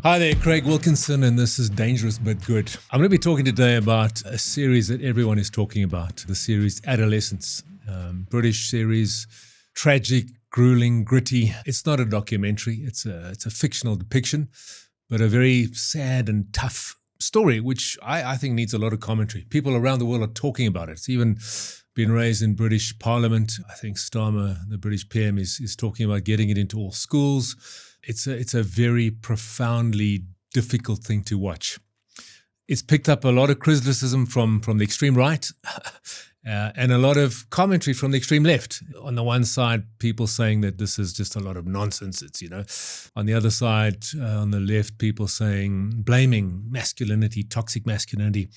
Hi there, Craig Wilkinson, and this is Dangerous But Good. I'm going to be talking today about a series that everyone is talking about, the series Adolescence. British series, tragic, grueling, gritty. It's not a documentary, it's a fictional depiction, but a very sad and tough story, which I think needs a lot of commentary. People around the world are talking about it. It's even been raised in British Parliament. I think Starmer, the British PM, is talking about getting it into all schools. It's a very profoundly difficult thing to watch. It's picked up a lot of criticism from the extreme right and a lot of commentary from the extreme left. On the one side, people saying that this is just a lot of nonsense. On the other side, on the left, people saying, blaming masculinity, toxic masculinity.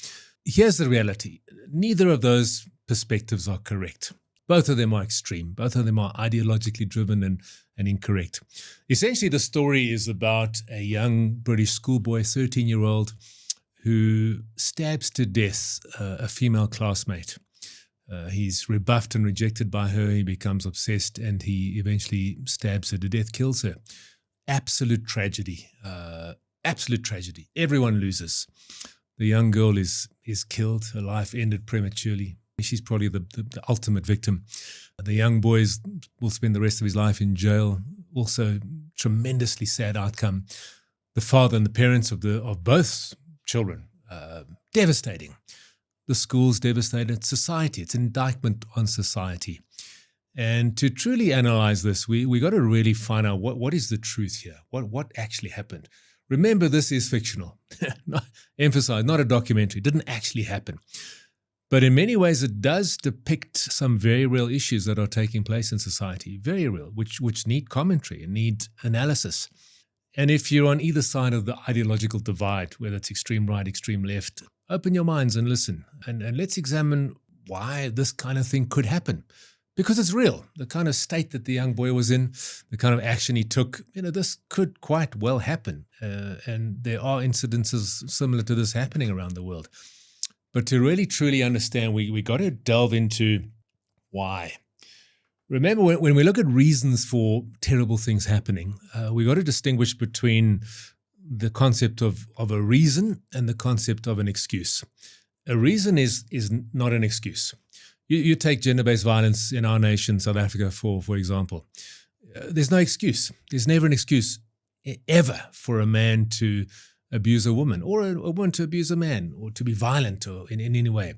Here's the reality. Neither of those perspectives are correct. Both of them are extreme. Both of them are ideologically driven and incorrect. Essentially, the story is about a young British schoolboy, 13-year-old, who stabs to death a female classmate. He's rebuffed and rejected by her. He becomes obsessed and he eventually stabs her to death, kills her. Absolute tragedy. Absolute tragedy. Everyone loses. The young girl is killed. Her life ended prematurely. She's probably the ultimate victim. The young boy will spend the rest of his life in jail. Also, tremendously sad outcome. The father and the parents of both children, devastating. The school's devastated. Society, it's an indictment on society. And to truly analyze this, we got to really find out what is the truth here. What actually happened. Remember, this is fictional. Emphasize, not a documentary. It didn't actually happen. But in many ways, it does depict some very real issues that are taking place in society, very real, which need commentary and need analysis. And if you're on either side of the ideological divide, whether it's extreme right, extreme left, open your minds and listen. And let's examine why this kind of thing could happen. Because it's real. The kind of state that the young boy was in, the kind of action he took, this could quite well happen. And there are incidences similar to this happening around the world. But to really, truly understand, we got to delve into why. Remember, when we look at reasons for terrible things happening, we got to distinguish between the concept of a reason and the concept of an excuse. A reason is not an excuse. You take gender-based violence in our nation, South Africa, for example. There's no excuse. There's never an excuse ever for a man to abuse a woman or a woman to abuse a man or to be violent or in any way.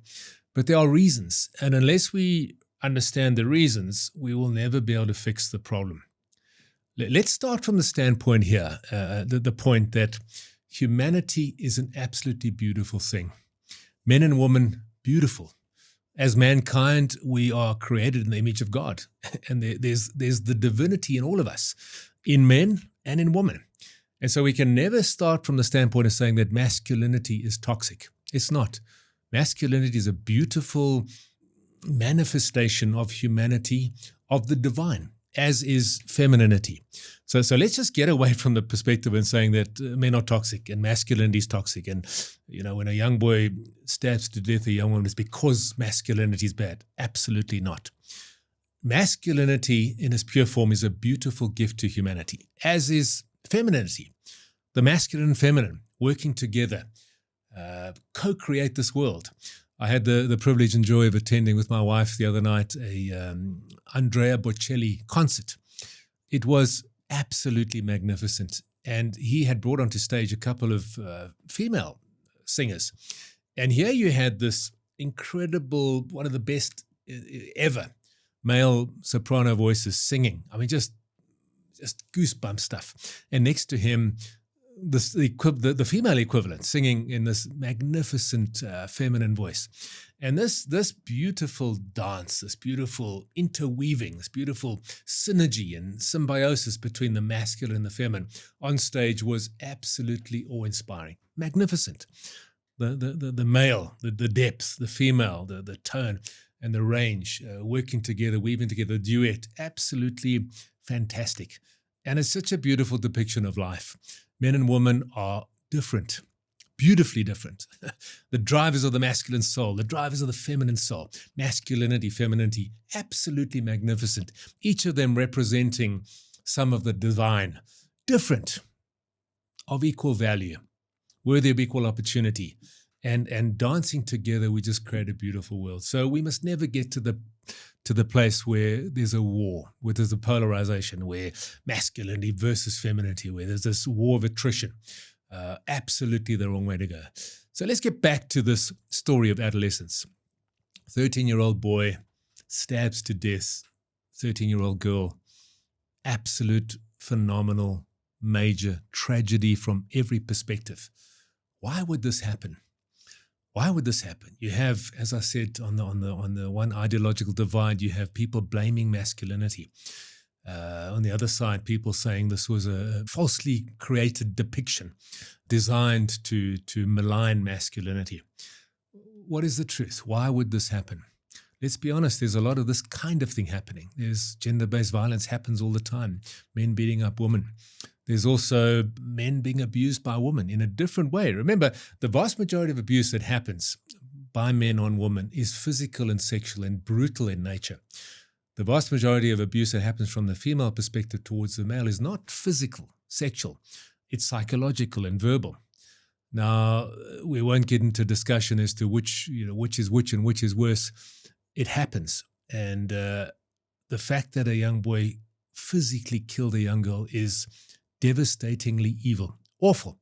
But there are reasons. And unless we understand the reasons, we will never be able to fix the problem. Let's start from the standpoint here, the point that humanity is an absolutely beautiful thing. Men and women, beautiful. As mankind, we are created in the image of God. And there's the divinity in all of us, in men and in women. And so we can never start from the standpoint of saying that masculinity is toxic. It's not. Masculinity is a beautiful manifestation of humanity, of the divine, as is femininity. So let's just get away from the perspective and saying that men are toxic and masculinity is toxic. And, when a young boy stabs to death a young woman, it's because masculinity is bad. Absolutely not. Masculinity in its pure form is a beautiful gift to humanity, as is femininity. The masculine and feminine working together, co-create this world. I had the privilege and joy of attending with my wife the other night a Andrea Bocelli concert. It was absolutely magnificent. And he had brought onto stage a couple of female singers. And here you had this incredible, one of the best ever male soprano voices singing. I mean, just goosebump stuff. And next to him, the female equivalent singing in this magnificent feminine voice. And this beautiful dance, this beautiful interweaving, this beautiful synergy and symbiosis between the masculine and the feminine on stage was absolutely awe-inspiring. Magnificent. The male, the depth, the female, the tone and the range, working together, weaving together, duet, absolutely fantastic. And it's such a beautiful depiction of life. Men and women are different, beautifully different. The drivers of the masculine soul, the drivers of the feminine soul, masculinity, femininity, absolutely magnificent. Each of them representing some of the divine. Different, of equal value, worthy of equal opportunity. And dancing together, we just create a beautiful world. So we must never get to the place where there's a war, where there's a polarization, where masculinity versus femininity, where there's this war of attrition. Absolutely the wrong way to go. So let's get back to this story of adolescence. 13-year-old boy stabs to death 13-year-old girl. Absolute, phenomenal, major tragedy from every perspective. Why would this happen? Why would this happen? You have, as I said, on the one ideological divide, you have people blaming masculinity. On the other side, people saying this was a falsely created depiction designed to malign masculinity. What is the truth? Why would this happen? Let's be honest, there's a lot of this kind of thing happening. There's gender-based violence happens all the time, men beating up women. There's also men being abused by women in a different way. Remember, the vast majority of abuse that happens by men on women is physical and sexual and brutal in nature. The vast majority of abuse that happens from the female perspective towards the male is not physical, sexual. It's psychological and verbal. Now, we won't get into discussion as to which is which and which is worse. It happens. And the fact that a young boy physically killed a young girl is devastatingly evil. Awful.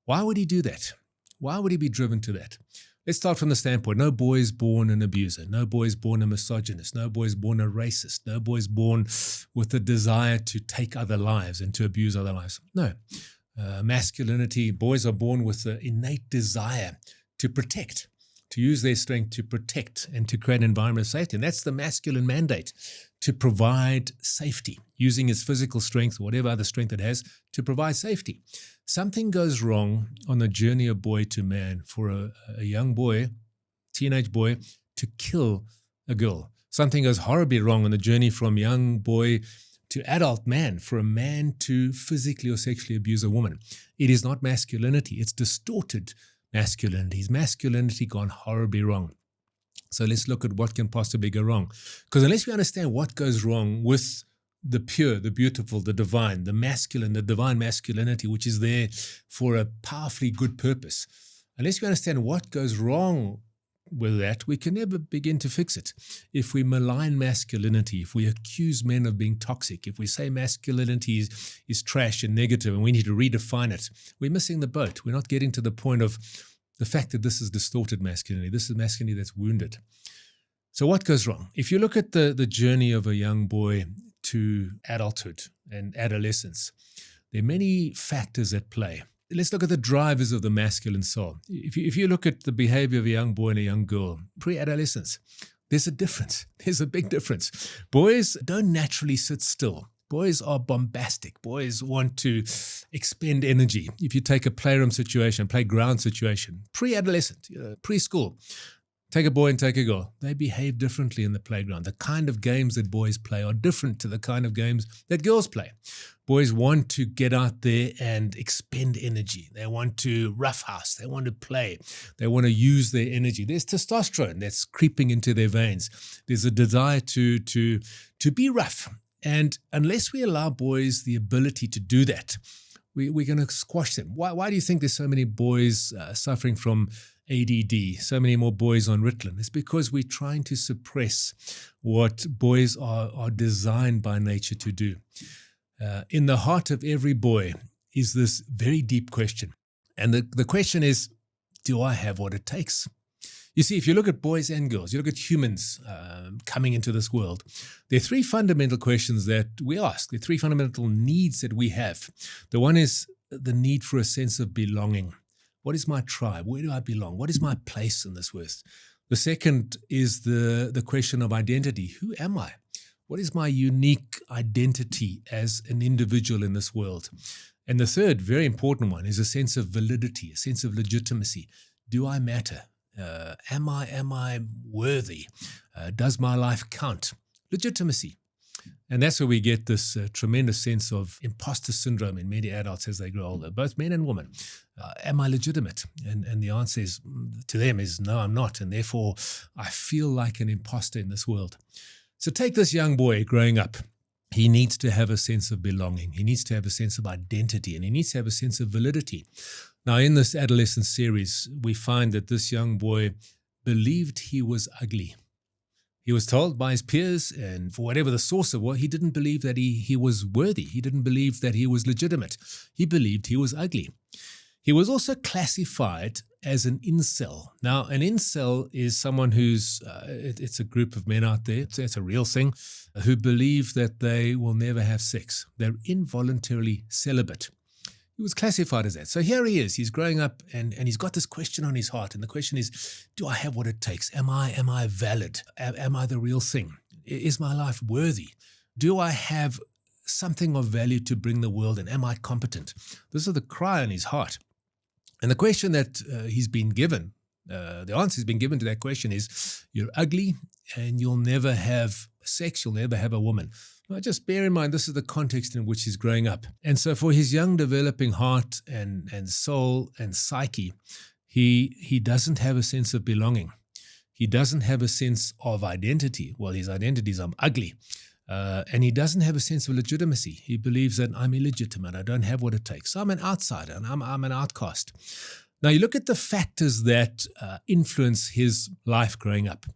Why would he do that? Why would he be driven to that? Let's start from the standpoint. No boy is born an abuser. No boy is born a misogynist. No boy is born a racist. No boy is born with a desire to take other lives and to abuse other lives. No. Masculinity, boys are born with an innate desire to protect, to use their strength to protect and to create an environment of safety. And that's the masculine mandate, to provide safety, using his physical strength, whatever other strength it has, to provide safety. Something goes wrong on the journey of boy to man for a young boy, teenage boy, to kill a girl. Something goes horribly wrong on the journey from young boy to adult man, for a man to physically or sexually abuse a woman. It is not masculinity. It's distorted masculinity. Is masculinity gone horribly wrong? So let's look at what can possibly go wrong. Because unless we understand what goes wrong with the pure, the beautiful, the divine, the masculine, the divine masculinity, which is there for a powerfully good purpose, unless we understand what goes wrong with that, we can never begin to fix it. If we malign masculinity, if we accuse men of being toxic, if we say masculinity is trash and negative and we need to redefine it, we're missing the boat. We're not getting to the point of the fact that this is distorted masculinity. This is masculinity that's wounded. So what goes wrong? If you look at the journey of a young boy to adulthood and adolescence, there are many factors at play. Let's look at the drivers of the masculine soul. If you look at the behavior of a young boy and a young girl, pre-adolescence, there's a difference. There's a big difference. Boys don't naturally sit still. Boys are bombastic. Boys want to expend energy. If you take a playground situation, pre-adolescent, preschool, take a boy and take a girl. They behave differently in the playground. The kind of games that boys play are different to the kind of games that girls play. Boys want to get out there and expend energy. They want to roughhouse. They want to play. They want to use their energy. There's testosterone that's creeping into their veins. There's a desire to be rough. And unless we allow boys the ability to do that, we're going to squash them. Why do you think there's so many boys suffering from ADD, so many more boys on Ritalin? It's because we're trying to suppress what boys are designed by nature to do. In the heart of every boy is this very deep question. And the question is, do I have what it takes? You see, if you look at boys and girls, you look at humans coming into this world, there are three fundamental questions that we ask. There are three fundamental needs that we have. The one is the need for a sense of belonging. What is my tribe? Where do I belong? What is my place in this earth? The second is the question of identity. Who am I? What is my unique identity as an individual in this world? And the third, very important one, is a sense of validity, a sense of legitimacy. Do I matter? Am I worthy? Does my life count? Legitimacy. And that's where we get this tremendous sense of imposter syndrome in many adults as they grow older, both men and women. Am I legitimate? And the answer to them is no, I'm not. And therefore, I feel like an imposter in this world. So take this young boy growing up. he needs to have a sense of belonging. He needs to have a sense of identity, and he needs to have a sense of validity. Now, in this Adolescence series, we find that this young boy believed he was ugly. He was told by his peers, and for whatever the source of what, he didn't believe that he was worthy. He didn't believe that he was legitimate. He believed he was ugly. He was also classified as an incel. Now, an incel is someone who's, it's a group of men out there, it's a real thing, who believe that they will never have sex. They're involuntarily celibate. He was classified as that. So here he is. He's growing up and he's got this question on his heart. And the question is, do I have what it takes? Am I valid? Am I the real thing? Is my life worthy? Do I have something of value to bring the world, and am I competent? This is the cry on his heart. And the question that he's been given, the answer he's been given to that question is, you're ugly and you'll never have sex, you'll never have a woman. Now, just bear in mind, this is the context in which he's growing up. And so for his young developing heart and soul and psyche, he doesn't have a sense of belonging. He doesn't have a sense of identity. Well, his identity is I'm ugly. And he doesn't have a sense of legitimacy. He believes that I'm illegitimate. I don't have what it takes. I'm an outsider and I'm an outcast. Now, you look at the factors that influence his life growing up.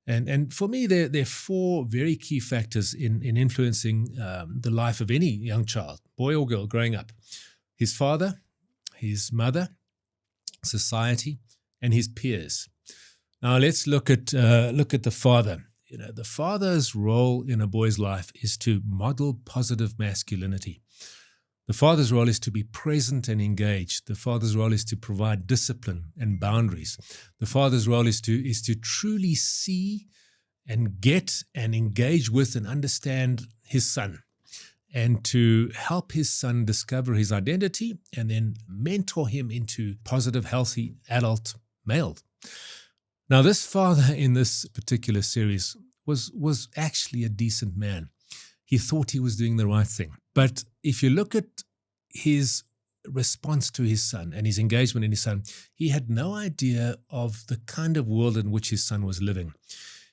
And for me, there are four very key factors in influencing the life of any young child, boy or girl, growing up. His father, his mother, society, and his peers. Now, let's look at the father. You know, the father's role in a boy's life is to model positive masculinity. The father's role is to be present and engaged. The father's role is to provide discipline and boundaries. The father's role is to truly see and get and engage with and understand his son, and to help his son discover his identity and then mentor him into positive, healthy adult male. Now, this father in this particular series was actually a decent man. He thought he was doing the right thing. But if you look at his response to his son and his engagement in his son, he had no idea of the kind of world in which his son was living.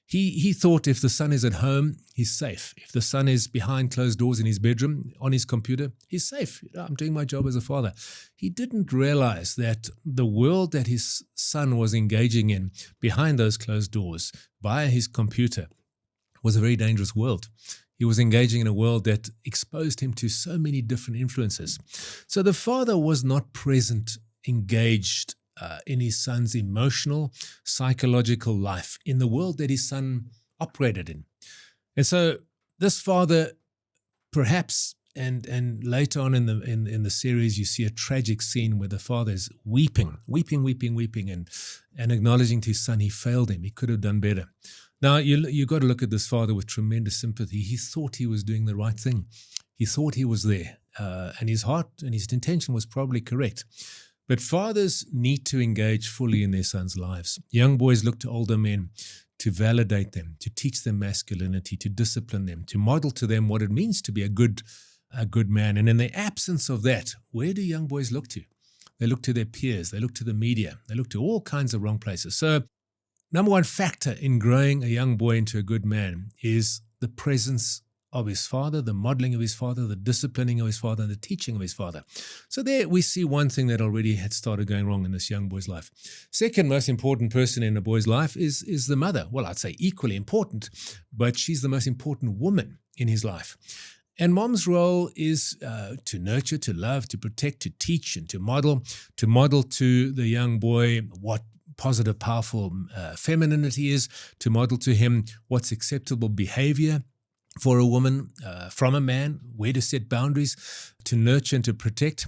He thought if the son is at home, he's safe. If the son is behind closed doors in his bedroom, on his computer, he's safe. I'm doing my job as a father. He didn't realize that the world that his son was engaging in behind those closed doors, via his computer, was a very dangerous world. He was engaging in a world that exposed him to so many different influences. So the father was not present, engaged in his son's emotional, psychological life, in the world that his son operated in. And so this father, perhaps, and later on in the series, you see a tragic scene where the father is weeping, and acknowledging to his son he failed him. He could have done better. Now, you got to look at this father with tremendous sympathy. He thought he was doing the right thing. He thought he was there, and his heart and his intention was probably correct. But fathers need to engage fully in their sons' lives. Young boys look to older men to validate them, to teach them masculinity, to discipline them, to model to them what it means to be a good man. And in the absence of that, where do young boys look to? They look to their peers. They look to the media. They look to all kinds of wrong places. So number one factor in growing a young boy into a good man is the presence of his father, the modeling of his father, the disciplining of his father, and the teaching of his father. So there we see one thing that already had started going wrong in this young boy's life. Second most important person in a boy's life is the mother. Well, I'd say equally important, but she's the most important woman in his life. And mom's role is to nurture, to love, to protect, to teach, and to model to the young boy what positive, powerful femininity is, to model to him what's acceptable behavior for a woman from a man, where to set boundaries, to nurture and to protect.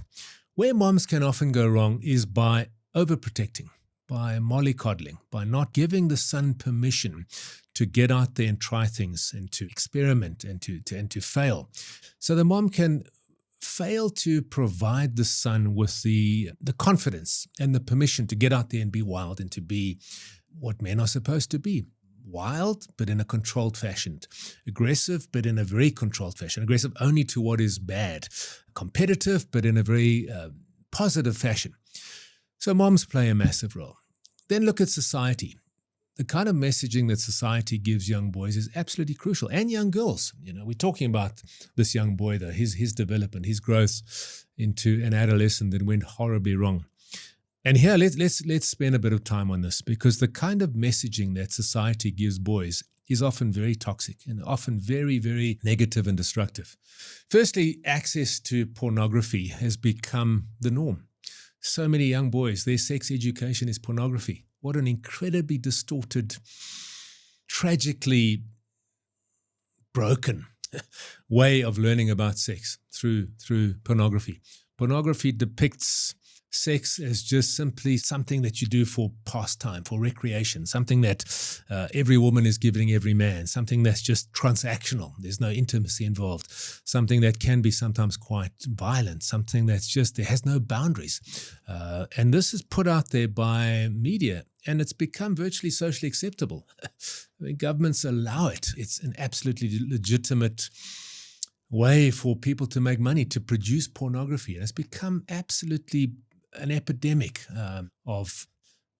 Where moms can often go wrong is by overprotecting, by mollycoddling, by not giving the son permission to get out there and try things and to experiment and to fail. So the mom can fail to provide the son with the confidence and the permission to get out there and be wild and to be what men are supposed to be. Wild, but in a controlled fashion. Aggressive, but in a very controlled fashion. Aggressive only to what is bad. Competitive, but in a very positive fashion. So moms play a massive role. Then look at society. the kind of messaging that society gives young boys is absolutely crucial, and young girls. We're talking about this young boy, though, his development, his growth into an adolescent that went horribly wrong. And here, let's spend a bit of time on this, because the kind of messaging that society gives boys is often very toxic and often very, very negative and destructive. Firstly, access to pornography has become the norm. So many young boys, their sex education is pornography. What an incredibly distorted, tragically broken way of learning about sex through pornography. Pornography depicts sex as just simply something that you do for pastime, for recreation, something that every woman is giving every man, something that's just transactional. There's no intimacy involved, something that can be sometimes quite violent, something that's just, there has no boundaries. And this is put out there by media, and it's become virtually socially acceptable. I mean, governments allow it. It's an absolutely legitimate way for people to make money, to produce pornography. And it's become absolutely an epidemic of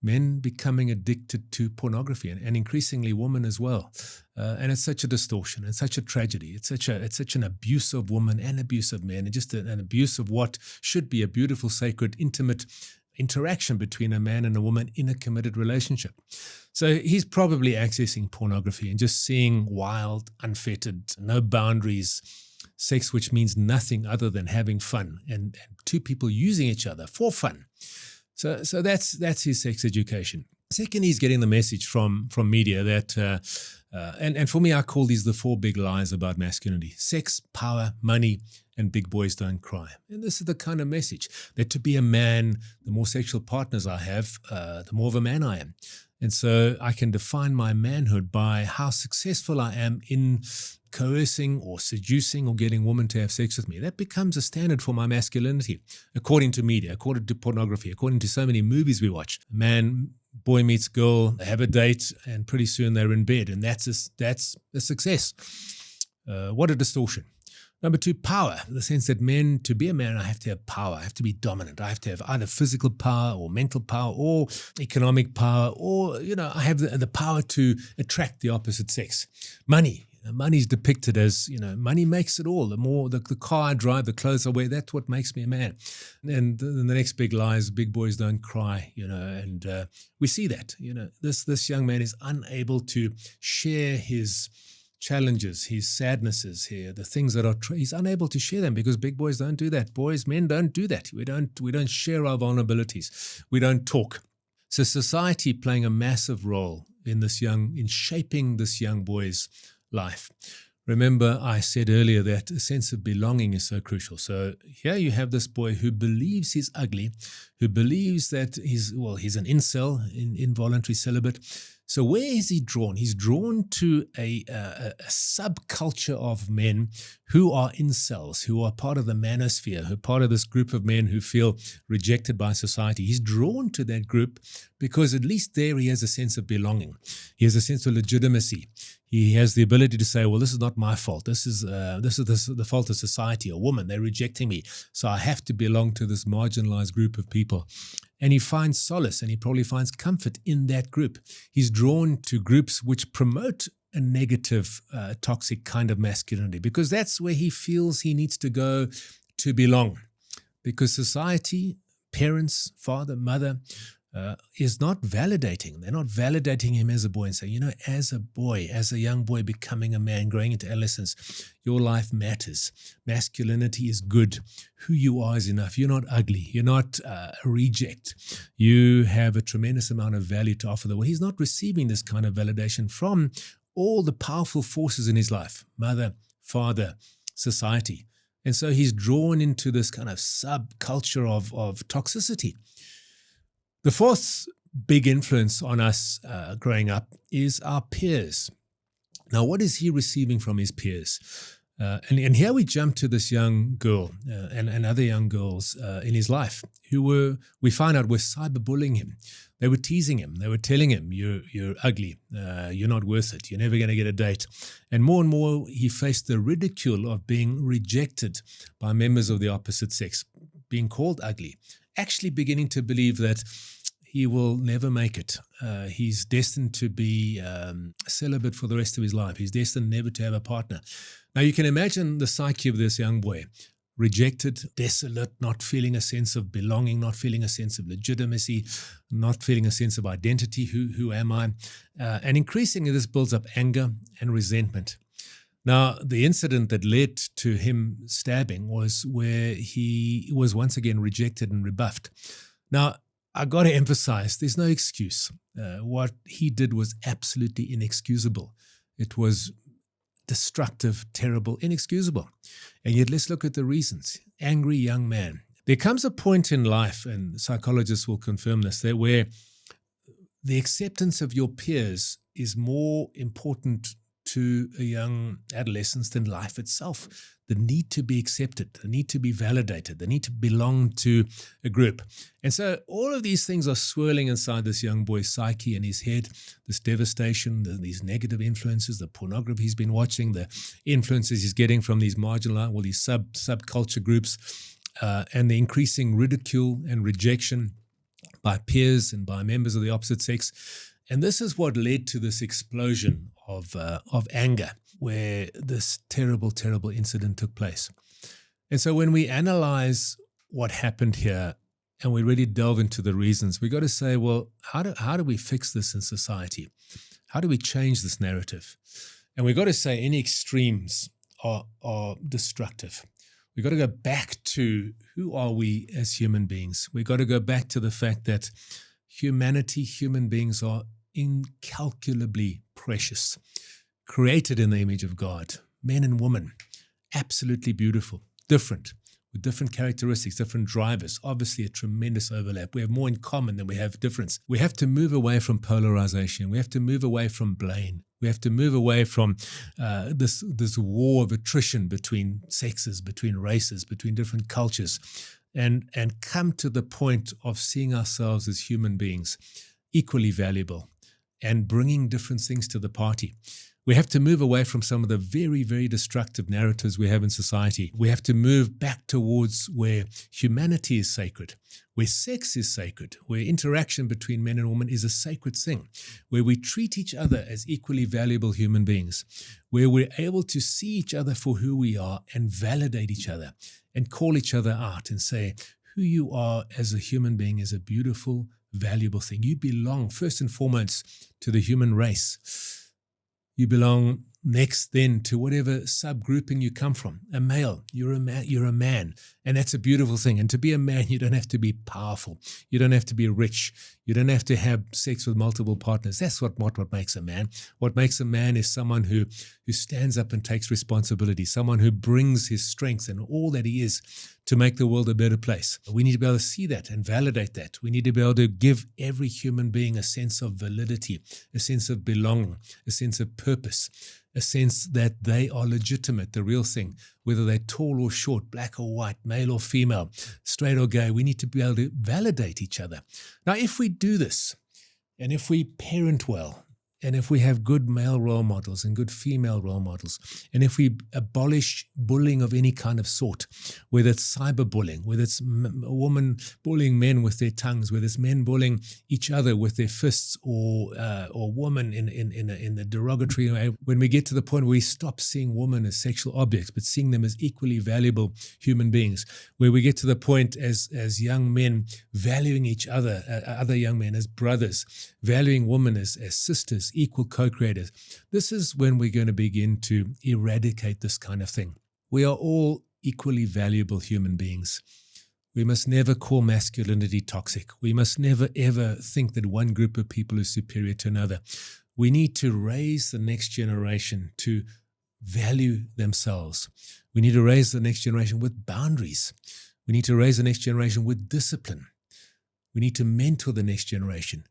men becoming addicted to pornography, and increasingly women as well. And it's such a distortion and such a tragedy. It's such an abuse of women and abuse of men, and just an abuse of what should be a beautiful, sacred, intimate interaction between a man and a woman in a committed relationship. So he's probably accessing pornography and just seeing wild, unfettered, no boundaries sex, which means nothing other than having fun, and two people using each other for fun. So that's his sex education. Second, he's getting the message from media that, and for me, I call these the 4 big lies about masculinity: sex, power, money, and big boys don't cry. And this is the kind of message that to be a man, the more sexual partners I have, the more of a man I am. And so I can define my manhood by how successful I am in coercing or seducing or getting women to have sex with me. That becomes a standard for my masculinity, according to media, according to pornography, according to so many movies we watch. Boy meets girl, they have a date, and pretty soon they're in bed, and that's a success. What a distortion. Number 2, power, in the sense that men, to be a man, I have to have power. I have to be dominant. I have to have either physical power or mental power or economic power, or, I have the power to attract the opposite sex. Money. Money is depicted as, money makes it all. The more the car I drive, the clothes I wear, that's what makes me a man. And the next big lie is big boys don't cry, and we see that, this young man is unable to share his challenges, his sadnesses here, the things that are he's unable to share them, because big boys don't do that. Men don't do that. We don't share our vulnerabilities. We don't talk. So society playing a massive role in shaping this young boy's life. Remember, I said earlier that a sense of belonging is so crucial. So here you have this boy who believes he's ugly, who believes that he's an incel, involuntary celibate. So where is he drawn? He's drawn to a subculture of men who are incels, who are part of the manosphere, who are part of this group of men who feel rejected by society. He's drawn to that group because at least there he has a sense of belonging. He has a sense of legitimacy. He has the ability to say, well, this is not my fault. This is the fault of society or woman. They're rejecting me. So I have to belong to this marginalized group of people. And he finds solace, and he probably finds comfort in that group. He's drawn to groups which promote a negative, toxic kind of masculinity, because that's where he feels he needs to go to belong. Because society, parents, father, mother, is not validating. They're not validating him as a boy and saying, as a boy, as a young boy becoming a man, growing into adolescence, your life matters. Masculinity is good. Who you are is enough. You're not ugly. You're not a reject. You have a tremendous amount of value to offer the world. He's not receiving this kind of validation from all the powerful forces in his life, mother, father, society. And so he's drawn into this kind of subculture of toxicity. The fourth big influence on us growing up is our peers. Now, what is he receiving from his peers? And here we jump to this young girl and other young girls in his life who we find out were cyberbullying him. They were teasing him. They were telling him, you're ugly. You're not worth it. You're never going to get a date. And more he faced the ridicule of being rejected by members of the opposite sex, being called ugly, actually beginning to believe that he will never make it. He's destined to be celibate for the rest of his life. He's destined never to have a partner. Now, you can imagine the psyche of this young boy. Rejected, desolate, not feeling a sense of belonging, not feeling a sense of legitimacy, not feeling a sense of identity. Who am I? And increasingly, this builds up anger and resentment. Now, the incident that led to him stabbing was where he was once again rejected and rebuffed. Now, I got to emphasize, there's no excuse. What he did was absolutely inexcusable. It was destructive, terrible, inexcusable. And yet let's look at the reasons. Angry young man. There comes a point in life, and psychologists will confirm this, where the acceptance of your peers is more important to a young adolescent than life itself. The need to be accepted, the need to be validated, the need to belong to a group. And so all of these things are swirling inside this young boy's psyche and his head, this devastation, these negative influences, the pornography he's been watching, the influences he's getting from these marginalized, well, these subculture groups, and the increasing ridicule and rejection by peers and by members of the opposite sex. And this is what led to this explosion of anger, where this terrible, terrible incident took place. And so when we analyze what happened here and we really delve into the reasons, we got to say, well, how do we fix this in society? How do we change this narrative? And we got to say any extremes are destructive. We got to go back to who are we as human beings? We got to go back to the fact that humanity, human beings are incalculably precious, created in the image of God, men and women, absolutely beautiful, different, with different characteristics, different drivers, obviously a tremendous overlap. We have more in common than we have difference. We have to move away from polarization. We have to move away from blame. We have to move away from this war of attrition between sexes, between races, between different cultures, and come to the point of seeing ourselves as human beings, equally valuable, and bringing different things to the party. We have to move away from some of the very, very destructive narratives we have in society. We have to move back towards where humanity is sacred, where sex is sacred, where interaction between men and women is a sacred thing, where we treat each other as equally valuable human beings, where we're able to see each other for who we are and validate each other and call each other out and say, who you are as a human being is a beautiful, valuable thing. You belong first and foremost to the human race. You belong next then to whatever subgrouping you come from. A male, you're a man, and that's a beautiful thing. And to be a man, you don't have to be powerful. You don't have to be rich. You don't have to have sex with multiple partners. That's what makes a man. What makes a man is someone who stands up and takes responsibility, someone who brings his strength and all that he is to make the world a better place. We need to be able to see that and validate that. We need to be able to give every human being a sense of validity, a sense of belonging, a sense of purpose, a sense that they are legitimate, the real thing, whether they're tall or short, black or white, male or female, straight or gay. We need to be able to validate each other. Now, if we do this, and if we parent well, and if we have good male role models and good female role models, and if we abolish bullying of any kind of sort, whether it's cyberbullying, whether it's a woman bullying men with their tongues, whether it's men bullying each other with their fists, or women in the derogatory way, when we get to the point where we stop seeing women as sexual objects, but seeing them as equally valuable human beings, where we get to the point as young men valuing each other, other young men as brothers, valuing women as sisters, equal co-creators. This is when we're going to begin to eradicate this kind of thing. We are all equally valuable human beings. We must never call masculinity toxic. We must never, ever think that one group of people is superior to another. We need to raise the next generation to value themselves. We need to raise the next generation with boundaries. We need to raise the next generation with discipline. We need to mentor the next generation.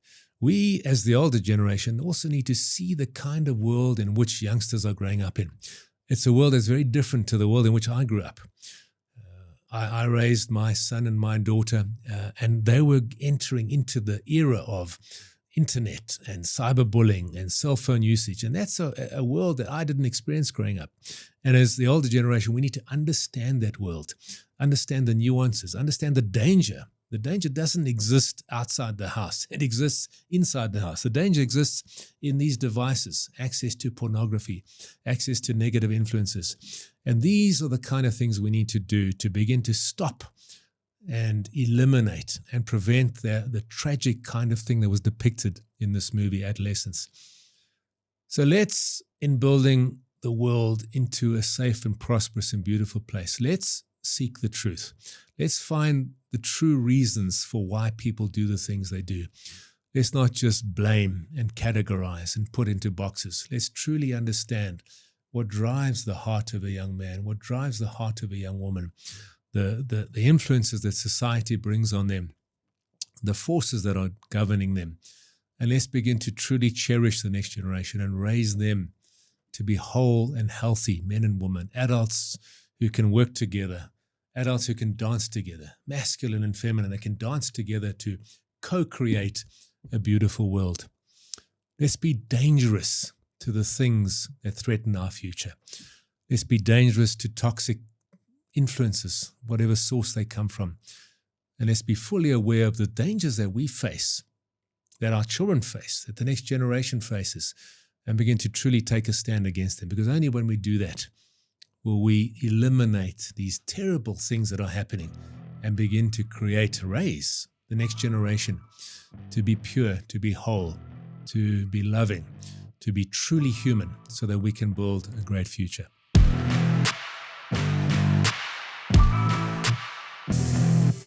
We, as the older generation, also need to see the kind of world in which youngsters are growing up in. It's a world that's very different to the world in which I grew up. I raised my son and my daughter, and they were entering into the era of internet and cyberbullying and cell phone usage. And that's a world that I didn't experience growing up. And as the older generation, we need to understand that world, understand the nuances, understand the danger The danger doesn't exist outside the house. It exists inside the house. The danger exists in these devices, access to pornography, access to negative influences. And these are the kind of things we need to do to begin to stop and eliminate and prevent the tragic kind of thing that was depicted in this movie, Adolescence. So let's, in building the world into a safe and prosperous and beautiful place, let's seek the truth. Let's find the true reasons for why people do the things they do. Let's not just blame and categorize and put into boxes. Let's truly understand what drives the heart of a young man, what drives the heart of a young woman, the influences that society brings on them, the forces that are governing them. And let's begin to truly cherish the next generation and raise them to be whole and healthy men and women, adults who can work together, adults who can dance together, masculine and feminine, that can dance together to co-create a beautiful world. Let's be dangerous to the things that threaten our future. Let's be dangerous to toxic influences, whatever source they come from. And let's be fully aware of the dangers that we face, that our children face, that the next generation faces, and begin to truly take a stand against them. Because only when we do that will we eliminate these terrible things that are happening and begin to raise the next generation to be pure, to be whole, to be loving, to be truly human, so that we can build a great future.